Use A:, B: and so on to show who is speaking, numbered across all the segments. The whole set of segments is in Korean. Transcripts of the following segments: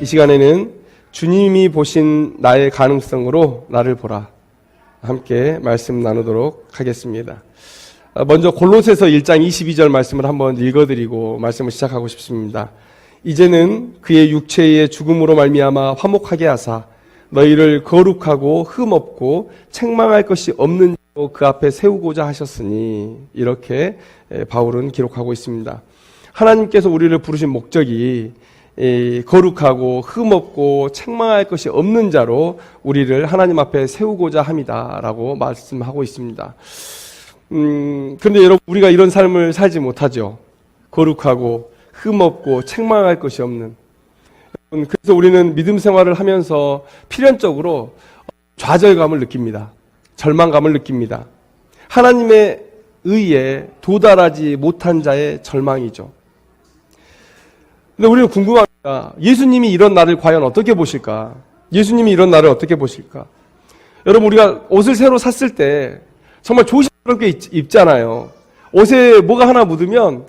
A: 이 시간에는 주님이 보신 나의 가능성으로 나를 보라, 함께 말씀 나누도록 하겠습니다. 먼저 골로새서 1장 22절 말씀을 한번 읽어드리고 말씀을 시작하고 싶습니다. 이제는 그의 육체의 죽음으로 말미암아 화목하게 하사 너희를 거룩하고 흠없고 책망할 것이 없는 자로 그 앞에 세우고자 하셨으니, 이렇게 바울은 기록하고 있습니다. 하나님께서 우리를 부르신 목적이 거룩하고 흠없고 책망할 것이 없는 자로 우리를 하나님 앞에 세우고자 함이다라고 말씀하고 있습니다. 그런데 여러분, 우리가 이런 삶을 살지 못하죠. 거룩하고 흠없고 책망할 것이 없는. 그래서 우리는 믿음 생활을 하면서 필연적으로 좌절감을 느낍니다. 절망감을 느낍니다. 하나님의 의에 도달하지 못한 자의 절망이죠. 근데 우리는 궁금합니다. 예수님이 이런 나를 과연 어떻게 보실까? 예수님이 이런 나를 어떻게 보실까? 여러분, 우리가 옷을 새로 샀을 때 정말 조심스럽게 입잖아요. 옷에 뭐가 하나 묻으면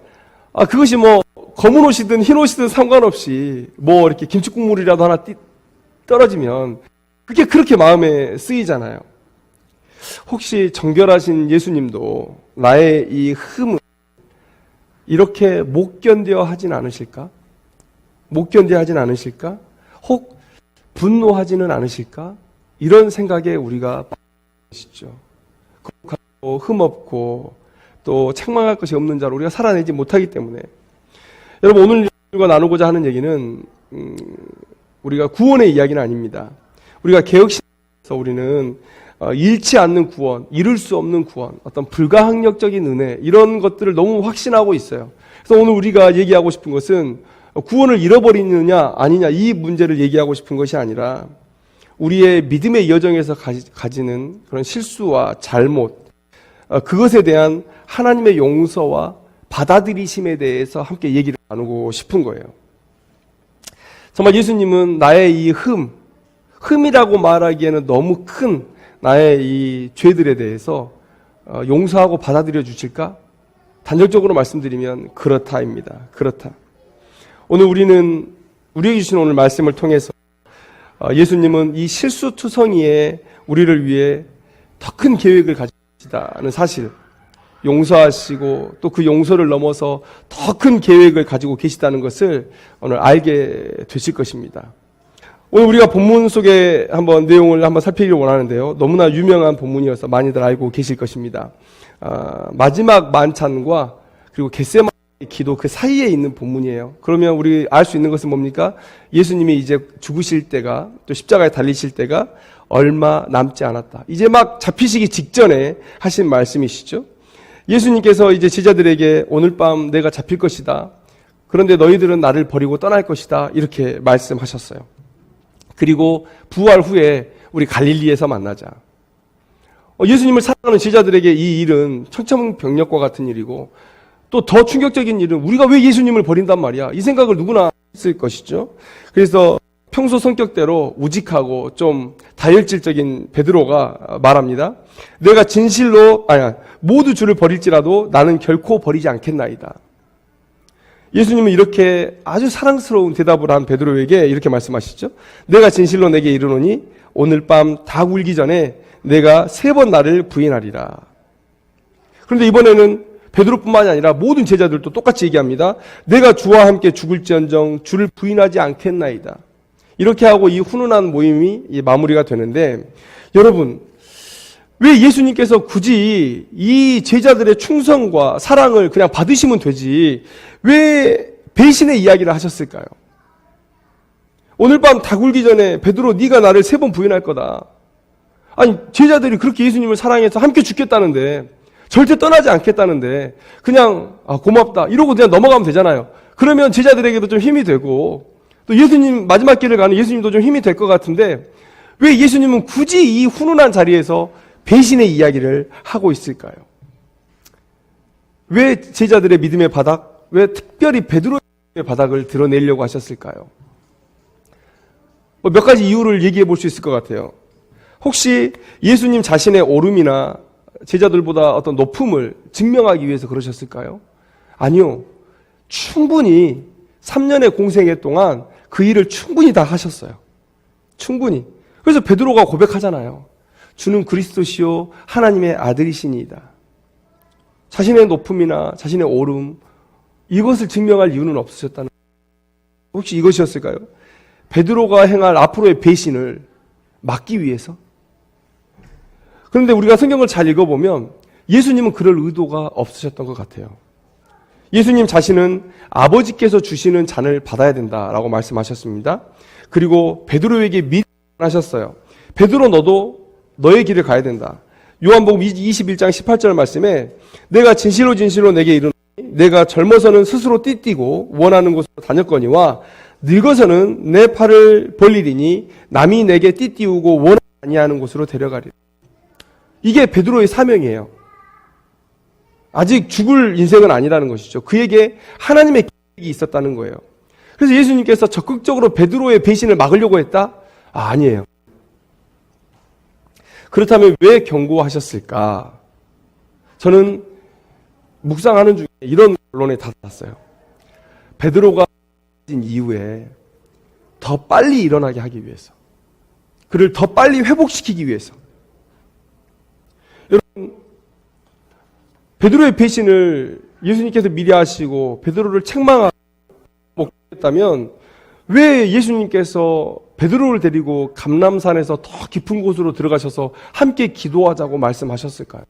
A: 그것이 뭐 검은 옷이든 흰 옷이든 상관없이 뭐 이렇게 김치국물이라도 하나 떨어지면 그게 그렇게 마음에 쓰이잖아요. 혹시 정결하신 예수님도 나의 이 흠을 이렇게 못 견뎌 하진 않으실까? 못 견뎌 하진 않으실까? 혹 분노하지는 않으실까? 이런 생각에 우리가 빠지시죠. 거룩하고 흠없고 또 책망할 것이 없는 자로 우리가 살아내지 못하기 때문에, 여러분, 오늘 우리가 나누고자 하는 얘기는 우리가 구원의 이야기는 아닙니다. 우리가 개혁신에서 우리는 잃지 않는 구원, 이룰 수 없는 구원, 어떤 불가항력적인 은혜, 이런 것들을 너무 확신하고 있어요. 그래서 오늘 우리가 얘기하고 싶은 것은 구원을 잃어버리느냐 아니냐, 이 문제를 얘기하고 싶은 것이 아니라 우리의 믿음의 여정에서 가지는 그런 실수와 잘못, 그것에 대한 하나님의 용서와 받아들이심에 대해서 함께 얘기를 나누고 싶은 거예요. 정말 예수님은 나의 이 흠이라고 말하기에는 너무 큰 나의 이 죄들에 대해서 용서하고 받아들여 주실까? 단적적으로 말씀드리면 그렇다입니다. 그렇다. 오늘 우리는 우리에게 주신 오늘 말씀을 통해서 예수님은 이 실수투성이에 우리를 위해 더 큰 계획을 가지고 계시다는 사실, 용서하시고 또 그 용서를 넘어서 더 큰 계획을 가지고 계시다는 것을 오늘 알게 되실 것입니다. 오늘 우리가 본문 속에 한번 내용을 한번 살피기를 원하는데요. 너무나 유명한 본문이어서 많이들 알고 계실 것입니다. 마지막 만찬과 그리고 겟세마네 기도 그 사이에 있는 본문이에요. 그러면 우리 알 수 있는 것은 뭡니까? 예수님이 이제 죽으실 때가, 또 십자가에 달리실 때가 얼마 남지 않았다. 이제 막 잡히시기 직전에 하신 말씀이시죠. 예수님께서 이제 제자들에게 오늘 밤 내가 잡힐 것이다. 그런데 너희들은 나를 버리고 떠날 것이다. 이렇게 말씀하셨어요. 그리고 부활 후에 우리 갈릴리에서 만나자. 예수님을 사랑하는 제자들에게 이 일은 천천병력과 같은 일이고, 또 더 충격적인 일은 우리가 왜 예수님을 버린단 말이야, 이 생각을 누구나 했을 것이죠. 그래서 평소 성격대로 우직하고 좀 다혈질적인 베드로가 말합니다. 내가 진실로 모두 주를 버릴지라도 나는 결코 버리지 않겠나이다. 예수님은 이렇게 아주 사랑스러운 대답을 한 베드로에게 이렇게 말씀하시죠. 내가 진실로 내게 이르노니 오늘 밤 다 울기 전에 내가 3번 나를 부인하리라. 그런데 이번에는 베드로뿐만이 아니라 모든 제자들도 똑같이 얘기합니다. 내가 주와 함께 죽을지언정 주를 부인하지 않겠나이다. 이렇게 하고 이 훈훈한 모임이 마무리가 되는데, 여러분, 왜 예수님께서 굳이 이 제자들의 충성과 사랑을 그냥 받으시면 되지 왜 배신의 이야기를 하셨을까요? 오늘 밤 다 굴기 전에 베드로, 네가 나를 3번 부인할 거다. 아니, 제자들이 그렇게 예수님을 사랑해서 함께 죽겠다는데, 절대 떠나지 않겠다는데 그냥 고맙다 이러고 그냥 넘어가면 되잖아요. 그러면 제자들에게도 좀 힘이 되고, 또 예수님 마지막 길을 가는 예수님도 좀 힘이 될 것 같은데, 왜 예수님은 굳이 이 훈훈한 자리에서 배신의 이야기를 하고 있을까요? 왜 제자들의 믿음의 바닥, 왜 특별히 베드로의 바닥을 드러내려고 하셨을까요? 몇 가지 이유를 얘기해 볼 수 있을 것 같아요. 혹시 예수님 자신의 오름이나 제자들보다 어떤 높음을 증명하기 위해서 그러셨을까요? 아니요. 충분히 3년의 공생애 동안 그 일을 충분히 다 하셨어요. 충분히. 그래서 베드로가 고백하잖아요. 주는 그리스도시요 하나님의 아들이시니이다. 자신의 높음이나 자신의 오름, 이것을 증명할 이유는 없으셨다는 거예요. 혹시 이것이었을까요? 베드로가 행할 앞으로의 배신을 막기 위해서? 그런데 우리가 성경을 잘 읽어보면 예수님은 그럴 의도가 없으셨던 것 같아요. 예수님 자신은 아버지께서 주시는 잔을 받아야 된다라고 말씀하셨습니다. 그리고 베드로에게 미리 하셨어요. 베드로 너도 너의 길을 가야 된다. 요한복음 21장 18절 말씀에 내가 진실로 진실로 내게 이르노니 내가 젊어서는 스스로 띠띠고 원하는 곳으로 다녔거니와 늙어서는 내 팔을 벌리리니 남이 내게 띠띠우고 원하지 아니하는 곳으로 데려가리라. 이게 베드로의 사명이에요. 아직 죽을 인생은 아니라는 것이죠. 그에게 하나님의 계획이 있었다는 거예요. 그래서 예수님께서 적극적으로 베드로의 배신을 막으려고 했다? 아니에요. 그렇다면 왜 경고하셨을까? 저는 묵상하는 중에 이런 결론에達았어요. 베드로가 진 이후에 더 빨리 일어나게 하기 위해서, 그를 더 빨리 회복시키기 위해서. 여러분, 베드로의 배신을 예수님께서 미리 하시고 베드로를 책망하고 했다면 왜 예수님께서 베드로를 데리고 감람산에서 더 깊은 곳으로 들어가셔서 함께 기도하자고 말씀하셨을까요?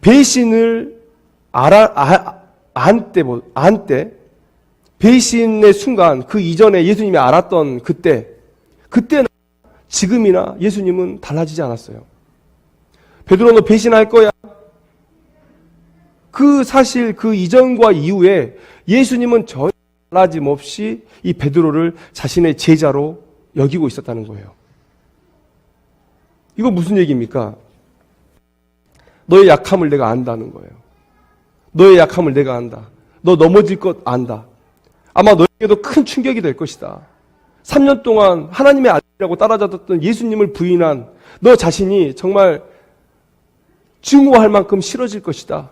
A: 배신을 안 때, 배신의 순간, 그 이전에 예수님이 알았던 그때나 지금이나 예수님은 달라지지 않았어요. 베드로 너 배신할 거야. 그 사실 그 이전과 이후에 예수님은 전혀 달라짐 없이 이 베드로를 자신의 제자로 여기고 있었다는 거예요. 이거 무슨 얘기입니까? 너의 약함을 내가 안다는 거예요. 너의 약함을 내가 안다. 너 넘어질 것 안다. 아마 너에게도 큰 충격이 될 것이다. 3년 동안 하나님의 아들이라고 따라잡았던 예수님을 부인한 너 자신이 정말 증오할 만큼 싫어질 것이다.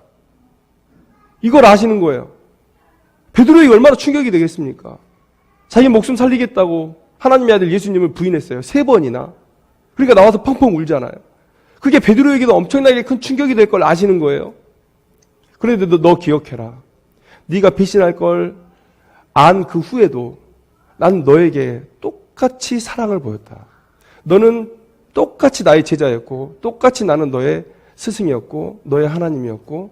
A: 이걸 아시는 거예요. 베드로에게 얼마나 충격이 되겠습니까? 자기 목숨 살리겠다고 하나님의 아들 예수님을 부인했어요. 3번이나. 그러니까 나와서 펑펑 울잖아요. 그게 베드로에게도 엄청나게 큰 충격이 될 걸 아시는 거예요. 그런데 너 기억해라. 네가 배신할 걸 안 그 후에도 난 너에게 똑같이 사랑을 보였다. 너는 똑같이 나의 제자였고 똑같이 나는 너의 스승이었고 너의 하나님이었고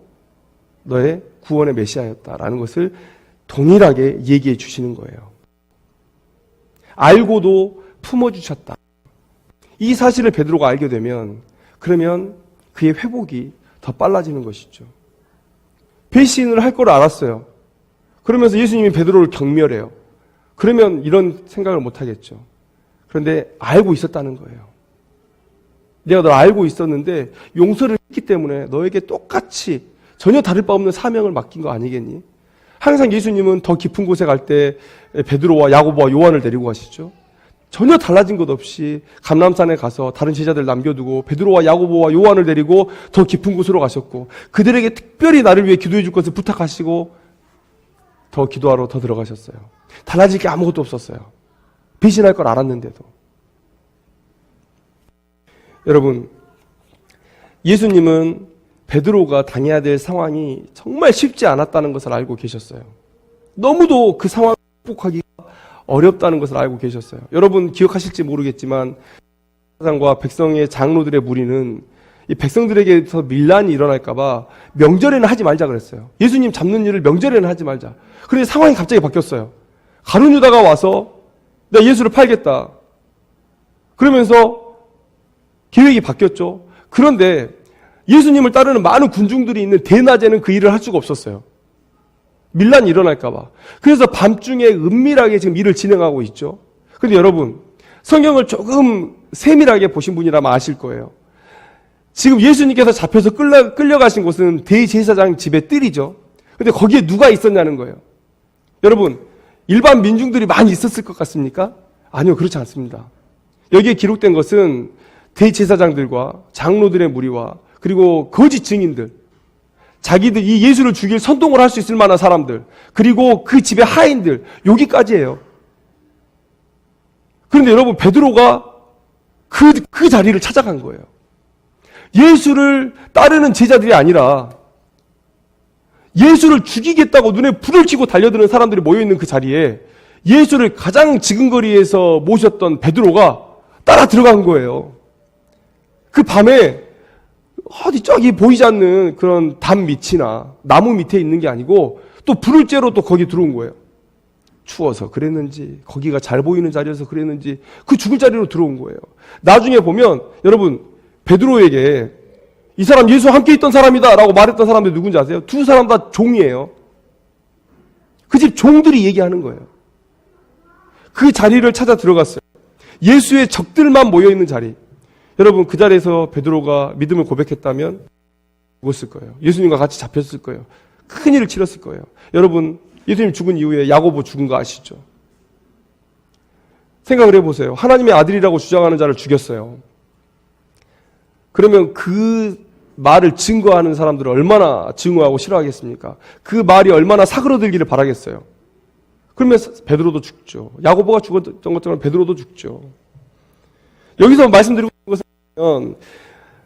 A: 너의 구원의 메시아였다라는 것을 동일하게 얘기해 주시는 거예요. 알고도 품어주셨다. 이 사실을 베드로가 알게 되면 그러면 그의 회복이 더 빨라지는 것이죠. 배신을 할 걸 알았어요. 그러면서 예수님이 베드로를 경멸해요. 그러면 이런 생각을 못 하겠죠. 그런데 알고 있었다는 거예요. 내가 널 알고 있었는데 용서를 했기 때문에 너에게 똑같이 전혀 다를 바 없는 사명을 맡긴 거 아니겠니? 항상 예수님은 더 깊은 곳에 갈 때 베드로와 야고보와 요한을 데리고 가시죠. 전혀 달라진 것 없이 감람산에 가서 다른 제자들 남겨두고 베드로와 야고보와 요한을 데리고 더 깊은 곳으로 가셨고 그들에게 특별히 나를 위해 기도해 줄 것을 부탁하시고 더 기도하러 더 들어가셨어요. 달라질 게 아무것도 없었어요. 배신할 걸 알았는데도. 여러분, 예수님은 베드로가 당해야 될 상황이 정말 쉽지 않았다는 것을 알고 계셨어요. 너무도 그 상황을 극복하기가 어렵다는 것을 알고 계셨어요. 여러분 기억하실지 모르겠지만 사장과 백성의 장로들의 무리는 이 백성들에게서 밀란이 일어날까봐 명절에는 하지 말자 그랬어요. 예수님 잡는 일을 명절에는 하지 말자. 그런데 상황이 갑자기 바뀌었어요. 가룟 유다가 와서 내가 예수를 팔겠다. 그러면서 계획이 바뀌었죠. 그런데 예수님을 따르는 많은 군중들이 있는 대낮에는 그 일을 할 수가 없었어요. 밀란이 일어날까봐. 그래서 밤중에 은밀하게 지금 일을 진행하고 있죠. 그런데 여러분, 성경을 조금 세밀하게 보신 분이라면 아실 거예요. 지금 예수님께서 잡혀서 끌려가신 곳은 대제사장 집의 뜰이죠. 근데 거기에 누가 있었냐는 거예요. 여러분, 일반 민중들이 많이 있었을 것 같습니까? 아니요, 그렇지 않습니다. 여기에 기록된 것은 대제사장들과 장로들의 무리와 그리고 거짓 증인들, 자기들 이 예수를 죽일 선동을 할 수 있을 만한 사람들, 그리고 그 집의 하인들, 여기까지예요. 그런데 여러분, 베드로가 그 자리를 찾아간 거예요. 예수를 따르는 제자들이 아니라 예수를 죽이겠다고 눈에 불을 켜고 달려드는 사람들이 모여있는 그 자리에 예수를 가장 지근거리에서 모셨던 베드로가 따라 들어간 거예요. 그 밤에 어디 저기 보이지 않는 그런 담 밑이나 나무 밑에 있는 게 아니고 또 불을 쬐러 또 거기 들어온 거예요. 추워서 그랬는지, 거기가 잘 보이는 자리여서 그랬는지 그 죽을 자리로 들어온 거예요. 나중에 보면 여러분, 베드로에게 이 사람 예수와 함께 있던 사람이다 라고 말했던 사람들이 누군지 아세요? 두 사람 다 종이에요. 그 집 종들이 얘기하는 거예요. 그 자리를 찾아 들어갔어요. 예수의 적들만 모여있는 자리. 여러분, 그 자리에서 베드로가 믿음을 고백했다면 죽었을 거예요. 예수님과 같이 잡혔을 거예요. 큰 일을 치렀을 거예요. 여러분, 예수님 죽은 이후에 야고보 죽은 거 아시죠? 생각을 해보세요. 하나님의 아들이라고 주장하는 자를 죽였어요. 그러면 그 말을 증거하는 사람들은 얼마나 증오하고 싫어하겠습니까? 그 말이 얼마나 사그러들기를 바라겠어요. 그러면 베드로도 죽죠. 야고보가 죽었던 것처럼 베드로도 죽죠. 여기서 말씀드리고 있는 것은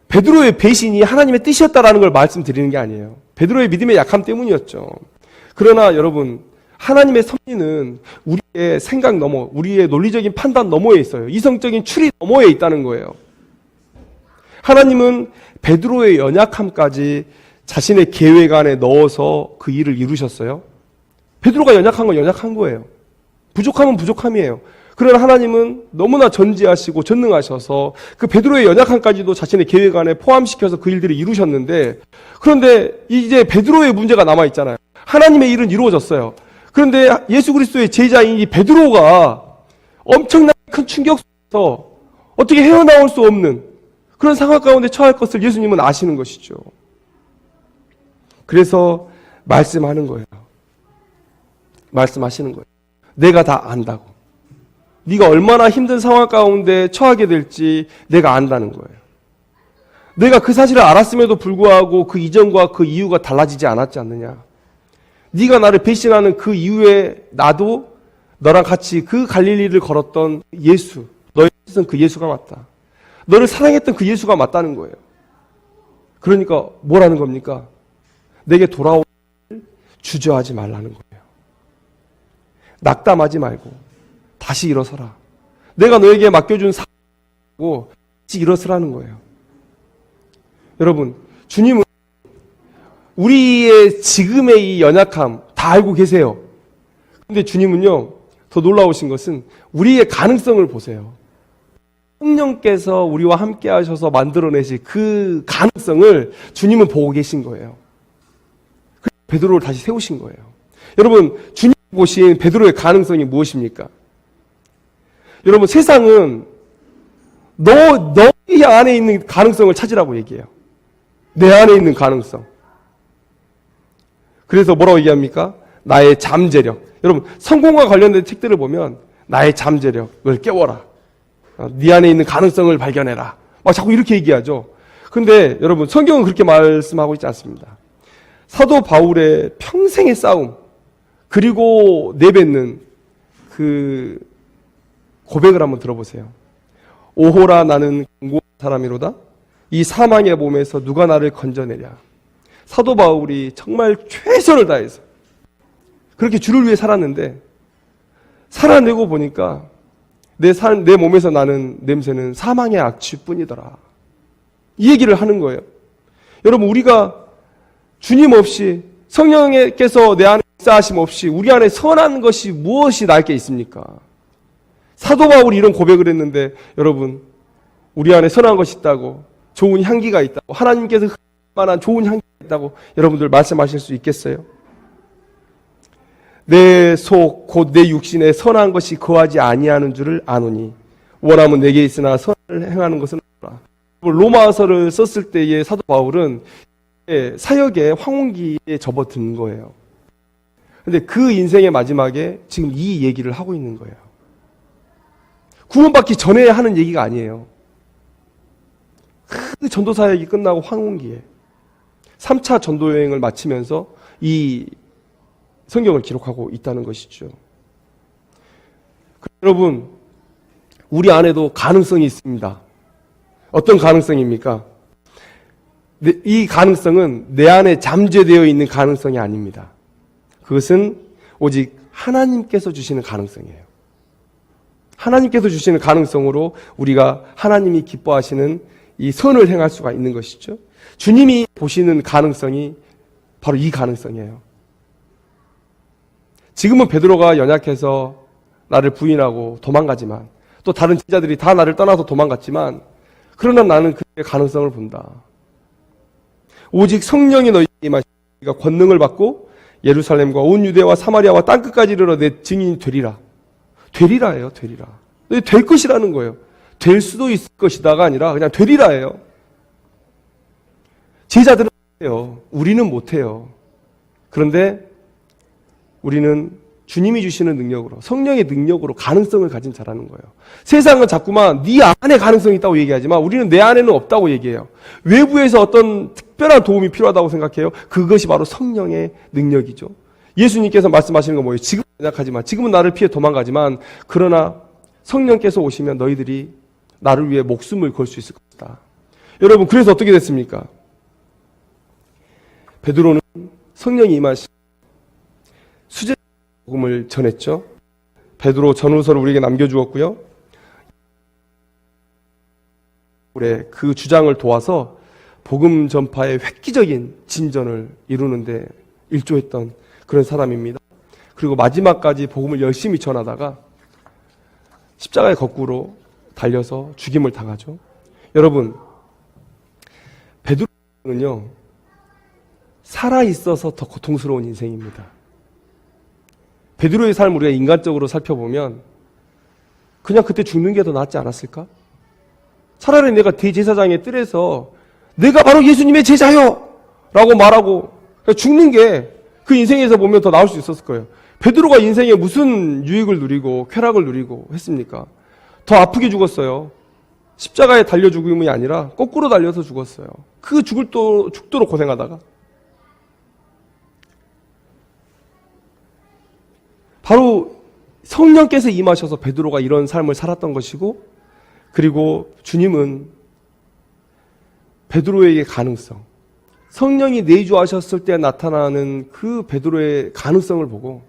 A: 베드로의 배신이 하나님의 뜻이었다라는 걸 말씀드리는 게 아니에요. 베드로의 믿음의 약함 때문이었죠. 그러나 여러분, 하나님의 섭리는 우리의 생각 너머, 우리의 논리적인 판단 너머에 있어요. 이성적인 추리 너머에 있다는 거예요. 하나님은 베드로의 연약함까지 자신의 계획 안에 넣어서 그 일을 이루셨어요. 베드로가 연약한 건 연약한 거예요. 부족함은 부족함이에요. 그러나 하나님은 너무나 전지하시고 전능하셔서 그 베드로의 연약함까지도 자신의 계획 안에 포함시켜서 그 일들을 이루셨는데, 그런데 이제 베드로의 문제가 남아있잖아요. 하나님의 일은 이루어졌어요. 그런데 예수 그리스도의 제자인 이 베드로가 엄청나게 큰 충격 속에서 어떻게 헤어나올 수 없는 그런 상황 가운데 처할 것을 예수님은 아시는 것이죠. 그래서 말씀하는 거예요. 말씀하시는 거예요. 내가 다 안다고. 네가 얼마나 힘든 상황 가운데 처하게 될지 내가 안다는 거예요. 내가 그 사실을 알았음에도 불구하고 그 이전과 그 이유가 달라지지 않았지 않느냐. 네가 나를 배신하는 그 이후에 나도 너랑 같이 그 갈릴리를 걸었던 예수, 너의 뜻은 그 예수가 맞다. 너를 사랑했던 그 예수가 맞다는 거예요. 그러니까 뭐라는 겁니까? 내게 돌아오길 주저하지 말라는 거예요. 낙담하지 말고 다시 일어서라. 내가 너에게 맡겨준 사랑하고 다시 일어서라는 거예요. 여러분, 주님은 우리의 지금의 이 연약함 다 알고 계세요. 근데 주님은요, 더 놀라우신 것은 우리의 가능성을 보세요. 성령께서 우리와 함께 하셔서 만들어내실 그 가능성을 주님은 보고 계신 거예요. 그래서 베드로를 다시 세우신 거예요. 여러분, 주님 보신 베드로의 가능성이 무엇입니까? 여러분, 세상은 너희 안에 있는 가능성을 찾으라고 얘기해요. 내 안에 있는 가능성. 그래서 뭐라고 얘기합니까? 나의 잠재력. 여러분, 성공과 관련된 책들을 보면 나의 잠재력을 깨워라. 네 안에 있는 가능성을 발견해라. 막 자꾸 이렇게 얘기하죠. 근데 여러분, 성경은 그렇게 말씀하고 있지 않습니다. 사도 바울의 평생의 싸움, 그리고 내뱉는 그 고백을 한번 들어보세요. 오호라, 나는 공고한 사람이로다. 이 사망의 몸에서 누가 나를 건져내랴. 사도 바울이 정말 최선을 다해서 그렇게 주를 위해 살았는데, 살아내고 보니까 내 몸에서 나는 냄새는 사망의 악취뿐이더라. 이 얘기를 하는 거예요. 여러분, 우리가 주님 없이, 성령께서 내 안에 역사하심 없이 우리 안에 선한 것이 무엇이 날 게 있습니까? 사도 바울이 이런 고백을 했는데, 여러분, 우리 안에 선한 것이 있다고, 좋은 향기가 있다고, 하나님께서 흐릴 만한 좋은 향기가 있다고 여러분들 말씀하실 수 있겠어요? 내 속 곧 내 육신에 선한 것이 거하지 아니하는 줄을 아노니 원함은 내게 있으나 선을 행하는 것은 없다. 로마서를 썼을 때의 사도 바울은 사역의 황혼기에 접어든 거예요. 근데 그 인생의 마지막에 지금 이 얘기를 하고 있는 거예요. 구원받기 전에 하는 얘기가 아니에요. 그 전도 사역이 끝나고 황혼기에 3차 전도 여행을 마치면서 이 성경을 기록하고 있다는 것이죠. 여러분, 우리 안에도 가능성이 있습니다. 어떤 가능성입니까? 이 가능성은 내 안에 잠재되어 있는 가능성이 아닙니다. 그것은 오직 하나님께서 주시는 가능성이에요. 하나님께서 주시는 가능성으로 우리가 하나님이 기뻐하시는 이 선을 행할 수가 있는 것이죠. 주님이 보시는 가능성이 바로 이 가능성이에요. 지금은 베드로가 연약해서 나를 부인하고 도망가지만, 또 다른 제자들이 다 나를 떠나서 도망갔지만, 그러나 나는 그의 가능성을 본다. 오직 성령이 너희에게 임하시니까 권능을 받고 예루살렘과 온 유대와 사마리아와 땅끝까지 이르러 내 증인이 되리라. 되리라예요, 되리라. 될 것이라는 거예요. 될 수도 있을 것이다가 아니라 그냥 되리라예요. 제자들은 못해요. 우리는 못해요. 그런데 우리는 주님이 주시는 능력으로, 성령의 능력으로 가능성을 가진 자라는 거예요. 세상은 자꾸만 네 안에 가능성이 있다고 얘기하지만 우리는 내 안에는 없다고 얘기해요. 외부에서 어떤 특별한 도움이 필요하다고 생각해요. 그것이 바로 성령의 능력이죠. 예수님께서 말씀하시는 건 뭐예요? 지금은 연약하지만, 지금은 나를 피해 도망가지만, 그러나 성령께서 오시면 너희들이 나를 위해 목숨을 걸 수 있을 것이다. 여러분, 그래서 어떻게 됐습니까? 베드로는 성령이 임하신 수제 복음을 전했죠. 베드로 전후서를 우리에게 남겨주었고요. 그 주장을 도와서 복음 전파의 획기적인 진전을 이루는데 일조했던 그런 사람입니다. 그리고 마지막까지 복음을 열심히 전하다가 십자가에 거꾸로 달려서 죽임을 당하죠. 여러분, 베드로는요, 살아있어서 더 고통스러운 인생입니다. 베드로의 삶을 우리가 인간적으로 살펴보면 그냥 그때 죽는 게 더 낫지 않았을까? 차라리 내가 대제사장의 뜰에서 내가 바로 예수님의 제자요! 라고 말하고 죽는 게 그 인생에서 보면 더 나을 수 있었을 거예요. 베드로가 인생에 무슨 유익을 누리고 쾌락을 누리고 했습니까? 더 아프게 죽었어요. 십자가에 달려 죽음이 아니라 거꾸로 달려서 죽었어요. 그 죽도록 고생하다가. 바로 성령께서 임하셔서 베드로가 이런 삶을 살았던 것이고, 그리고 주님은 베드로에게 가능성, 성령이 내주하셨을 때 나타나는 그 베드로의 가능성을 보고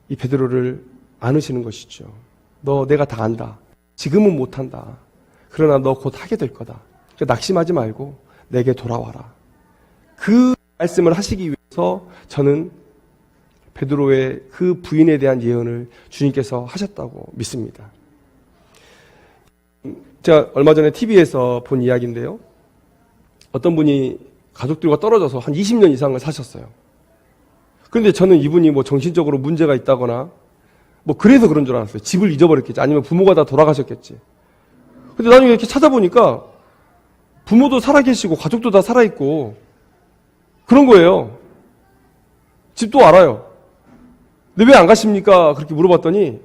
A: 이 베드로를 안으시는 것이죠. 너 내가 다 안다. 지금은 못한다. 그러나 너 곧 하게 될 거다. 그러니까 낙심하지 말고 내게 돌아와라. 그 말씀을 하시기 위해서 저는 베드로의 그 부인에 대한 예언을 주님께서 하셨다고 믿습니다. 제가 얼마 전에 TV에서 본 이야기인데요. 어떤 분이 가족들과 떨어져서 한 20년 이상을 사셨어요. 그런데 저는 이분이 뭐 정신적으로 문제가 있다거나 뭐 그래서 그런 줄 알았어요. 집을 잊어버렸겠지. 아니면 부모가 다 돌아가셨겠지. 근데 나중에 이렇게 찾아보니까 부모도 살아계시고 가족도 다 살아있고 그런 거예요. 집도 알아요. 근데 왜 안 가십니까? 그렇게 물어봤더니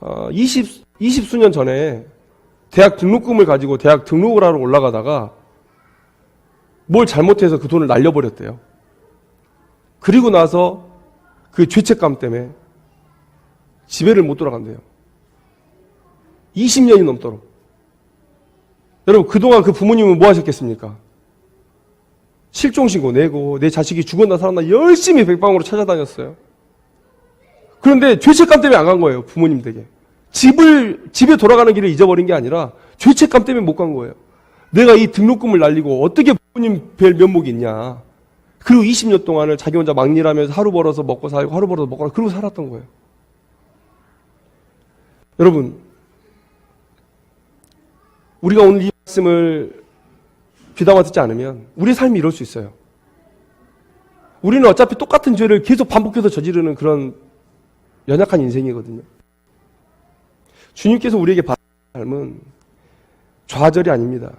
A: 20수년 전에 대학 등록금을 가지고 대학 등록을 하러 올라가다가 뭘 잘못해서 그 돈을 날려버렸대요. 그리고 나서 그 죄책감 때문에 집에를 못 돌아간대요. 20년이 넘도록. 여러분, 그동안 그 부모님은 뭐 하셨겠습니까? 실종신고 내고 내 자식이 죽었나 살았나 열심히 백방으로 찾아다녔어요. 그런데 죄책감 때문에 안 간 거예요. 부모님 댁에. 집에 돌아가는 길을 잊어버린 게 아니라 죄책감 때문에 못 간 거예요. 내가 이 등록금을 날리고 어떻게 부모님 뵐 면목이 있냐. 그리고 20년 동안을 자기 혼자 막일하면서 하루 벌어서 먹고 살고 하루 벌어서 먹고 그러고 살았던 거예요. 여러분, 우리가 오늘 이 말씀을 귀담아 듣지 않으면 우리의 삶이 이럴 수 있어요. 우리는 어차피 똑같은 죄를 계속 반복해서 저지르는 그런 연약한 인생이거든요. 주님께서 우리에게 받은 삶은 좌절이 아닙니다.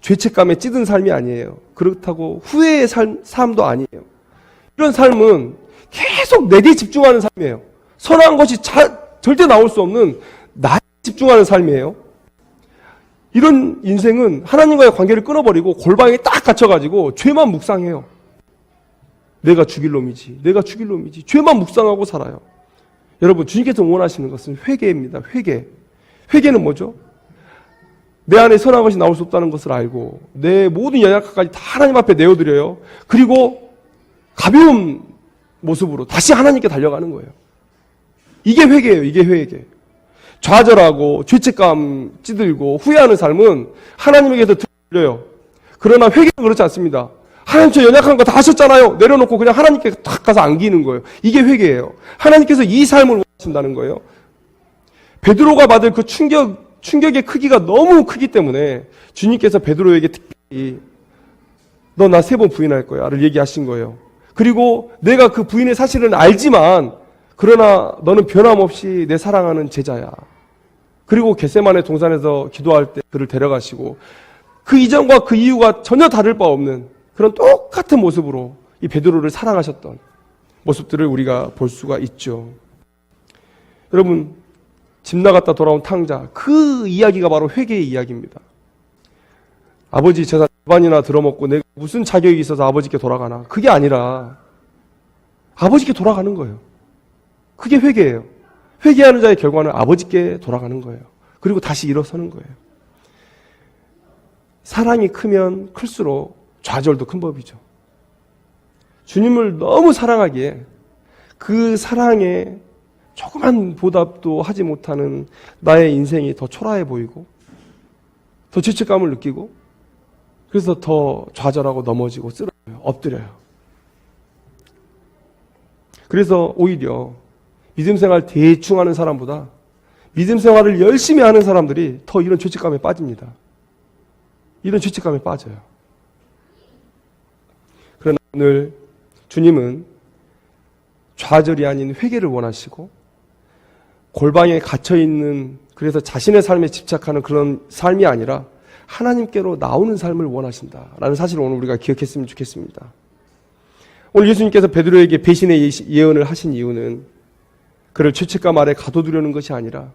A: 죄책감에 찌든 삶이 아니에요. 그렇다고 후회의 삶도 아니에요. 이런 삶은 계속 내게 집중하는 삶이에요. 선한 것이 절대 나올 수 없는 나에 집중하는 삶이에요. 이런 인생은 하나님과의 관계를 끊어버리고 골방에 딱 갇혀가지고 죄만 묵상해요. 내가 죽일 놈이지. 내가 죽일 놈이지. 죄만 묵상하고 살아요. 여러분, 주님께서 원하시는 것은 회개입니다. 회개. 회개는 뭐죠? 내 안에 선한 것이 나올 수 없다는 것을 알고 내 모든 연약함까지 다 하나님 앞에 내어드려요. 그리고 가벼운 모습으로 다시 하나님께 달려가는 거예요. 이게 회개예요. 이게 회개. 좌절하고 죄책감 찌들고 후회하는 삶은 하나님에게서 들려요. 그러나 회개는 그렇지 않습니다. 하나님 저 연약한 거 다 하셨잖아요. 내려놓고 그냥 하나님께 탁 가서 안기는 거예요. 이게 회개예요. 하나님께서 이 삶을 원하신다는 거예요. 베드로가 받을 그 충격의 크기가 너무 크기 때문에 주님께서 베드로에게 특별히 너 나 3번 부인할 거야를 얘기하신 거예요. 그리고 내가 그 부인의 사실은 알지만 그러나 너는 변함없이 내 사랑하는 제자야. 그리고 겟세마네 동산에서 기도할 때 그를 데려가시고 그 이전과 그 이후가 전혀 다를 바 없는 그런 똑같은 모습으로 이 베드로를 사랑하셨던 모습들을 우리가 볼 수가 있죠. 여러분, 집 나갔다 돌아온 탕자, 그 이야기가 바로 회개의 이야기입니다. 아버지 재산 반이나 들어먹고 내가 무슨 자격이 있어서 아버지께 돌아가나. 그게 아니라 아버지께 돌아가는 거예요. 그게 회개예요. 회개하는 자의 결과는 아버지께 돌아가는 거예요. 그리고 다시 일어서는 거예요. 사랑이 크면 클수록 좌절도 큰 법이죠. 주님을 너무 사랑하기에 그 사랑에 조그만 보답도 하지 못하는 나의 인생이 더 초라해 보이고 더 죄책감을 느끼고 그래서 더 좌절하고 넘어지고 쓰러져요. 엎드려요. 그래서 오히려 믿음 생활 대충 하는 사람보다 믿음 생활을 열심히 하는 사람들이 더 이런 죄책감에 빠집니다. 이런 죄책감에 빠져요. 그러나 오늘 주님은 좌절이 아닌 회개를 원하시고 골방에 갇혀있는 그래서 자신의 삶에 집착하는 그런 삶이 아니라 하나님께로 나오는 삶을 원하신다라는 사실을 오늘 우리가 기억했으면 좋겠습니다. 오늘 예수님께서 베드로에게 배신의 예언을 하신 이유는 그를 죄책감 아래 가둬두려는 것이 아니라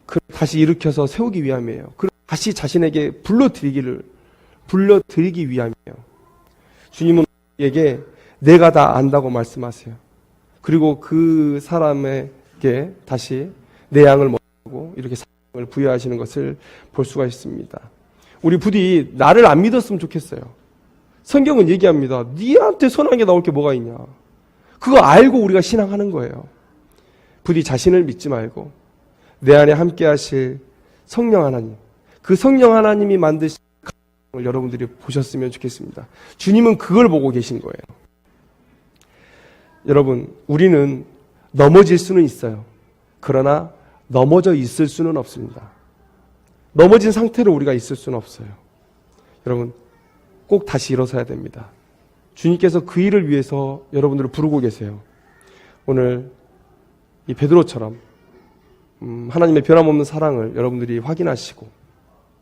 A: 그를 다시 일으켜서 세우기 위함이에요. 그를 다시 자신에게 불러들이기 위함이에요. 주님은 우리에게 내가 다 안다고 말씀하세요. 그리고 그 사람에게 다시 내 양을 먹고 이렇게 사랑을 부여하시는 것을 볼 수가 있습니다. 우리 부디 나를 안 믿었으면 좋겠어요. 성경은 얘기합니다. 니한테 선한 게 나올 게 뭐가 있냐. 그거 알고 우리가 신앙하는 거예요. 부디 자신을 믿지 말고 내 안에 함께 하실 성령 하나님, 그 성령 하나님이 만드신 가정을 여러분들이 보셨으면 좋겠습니다. 주님은 그걸 보고 계신 거예요. 여러분, 우리는 넘어질 수는 있어요. 그러나 넘어져 있을 수는 없습니다. 넘어진 상태로 우리가 있을 수는 없어요. 여러분, 꼭 다시 일어서야 됩니다. 주님께서 그 일을 위해서 여러분들을 부르고 계세요. 오늘 이 베드로처럼 하나님의 변함없는 사랑을 여러분들이 확인하시고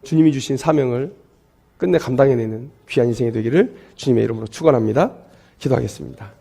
A: 주님이 주신 사명을 끝내 감당해내는 귀한 인생이 되기를 주님의 이름으로 축원합니다. 기도하겠습니다.